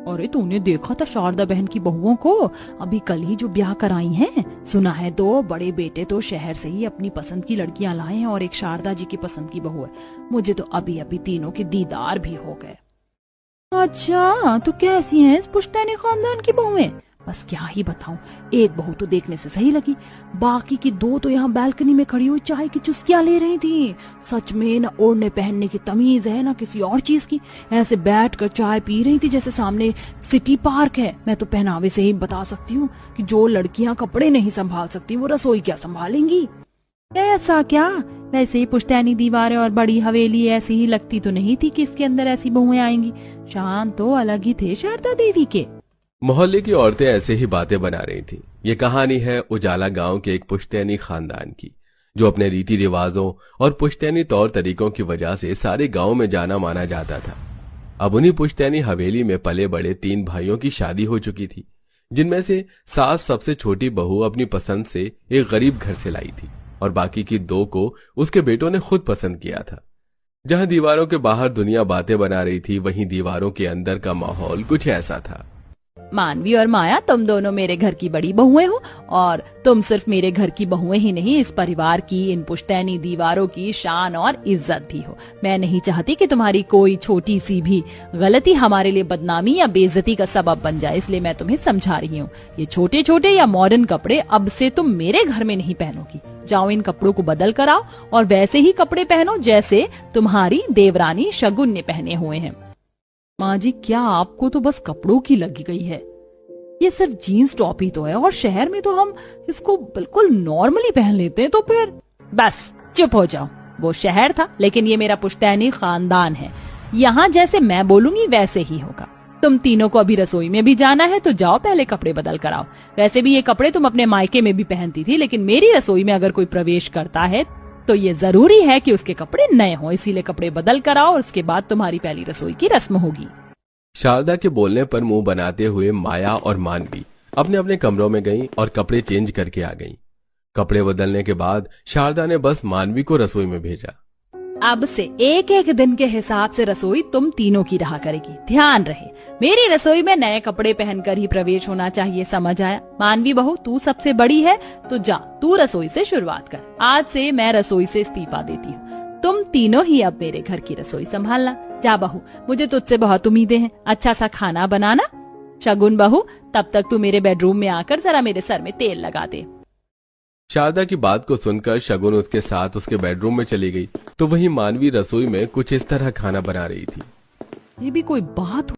अरे तूने देखा था शारदा बहन की बहुओं को? अभी कल ही जो ब्याह कराई हैं। सुना है दो बड़े बेटे तो शहर से ही अपनी पसंद की लड़कियां लाए हैं और एक शारदा जी की पसंद की बहू है। मुझे तो अभी अभी तीनों के दीदार भी हो गए। अच्छा तो कैसी हैं इस पुश्तैनी खानदान की बहुएं? बस क्या ही बताऊं, एक बहू तो देखने से सही लगी, बाकी की दो तो यहाँ बालकनी में खड़ी हुई चाय की चुस्कियां ले रही थी। सच में न ओढ़ने पहनने की तमीज है न किसी और चीज की, ऐसे बैठ कर चाय पी रही थी जैसे सामने सिटी पार्क है। मैं तो पहनावे से ही बता सकती हूँ कि जो लड़कियां कपड़े नहीं संभाल सकती वो रसोई क्या संभालेंगी। ऐसा क्या? वैसे ही पुश्तैनी दीवारें और बड़ी हवेली ऐसी ही लगती तो नहीं थी कि इसके अंदर ऐसी बहुएं आएंगी। शान तो अलग ही थे शारदा देवी के। मोहल्ले की औरतें ऐसे ही बातें बना रही थीं। ये कहानी है उजाला गांव के एक पुश्तैनी खानदान की, जो अपने रीति रिवाजों और पुश्तैनी तौर तरीकों की वजह से सारे गांव में जाना माना जाता था। अब उन्हीं पुश्तैनी हवेली में पले बड़े 3 भाइयों की शादी हो चुकी थी, जिनमें से सास सबसे छोटी बहू अपनी पसंद से एक गरीब घर से लाई थी और बाकी की 2 को उसके बेटों ने खुद पसंद किया था। जहां दीवारों के बाहर दुनिया बातें बना रही थी, वहीं दीवारों के अंदर का माहौल कुछ ऐसा था। मानवी और माया, तुम दोनों मेरे घर की बड़ी बहुएं हो और तुम सिर्फ मेरे घर की बहुएं ही नहीं, इस परिवार की, इन पुश्तैनी दीवारों की शान और इज्जत भी हो। मैं नहीं चाहती कि तुम्हारी कोई छोटी सी भी गलती हमारे लिए बदनामी या बेइज्जती का सबब बन जाए, इसलिए मैं तुम्हें समझा रही हूँ। ये छोटे छोटे या मॉडर्न कपड़े अब से तुम मेरे घर में नहीं पहनोगी। जाओ इन कपड़ों को बदल कर आओ और वैसे ही कपड़े पहनो जैसे तुम्हारी देवरानी शगुन ने पहने हुए हैं। माँ जी, क्या आपको तो बस कपड़ों की लगी गई है? ये सिर्फ जीन्स टॉप ही तो है और शहर में तो हम इसको बिल्कुल नॉर्मली पहन लेते हैं। तो फिर बस चुप हो जाओ। वो शहर था, लेकिन ये मेरा पुश्तैनी खानदान है। यहाँ जैसे मैं बोलूंगी वैसे ही होगा। तुम तीनों को अभी रसोई में भी जाना है तो जाओ पहले कपड़े बदल कर आओ। वैसे भी ये कपड़े तुम अपने मायके में भी पहनती थी, लेकिन मेरी रसोई में अगर कोई प्रवेश करता है तो ये जरूरी है कि उसके कपड़े नए हों, इसीलिए कपड़े बदल कर आओ और उसके बाद तुम्हारी पहली रसोई की रस्म होगी। शारदा के बोलने पर मुंह बनाते हुए माया और मानवी अपने अपने कमरों में गईं और कपड़े चेंज करके आ गईं। कपड़े बदलने के बाद शारदा ने बस मानवी को रसोई में भेजा। अब से एक एक दिन के हिसाब से रसोई तुम तीनों की रहा करेगी। ध्यान रहे, मेरी रसोई में नए कपड़े पहनकर ही प्रवेश होना चाहिए, समझ आया? मानवी बहू, तू सबसे बड़ी है तो जा, तू रसोई से शुरुआत कर। आज से मैं रसोई से इस्तीफा देती हूँ। तुम तीनों ही अब मेरे घर की रसोई संभालना। जा बहू, मुझे तुझसे बहुत उम्मीदें हैं। अच्छा सा खाना बनाना। शगुन बहू, तब तक तू मेरे बेडरूम में आकर जरा मेरे सर में तेल लगा दे। शारदा की बात को सुनकर शगुन उसके साथ उसके बेडरूम में चली गई, तो वहीं मानवी रसोई में कुछ इस तरह खाना बना रही थी। ये भी कोई बात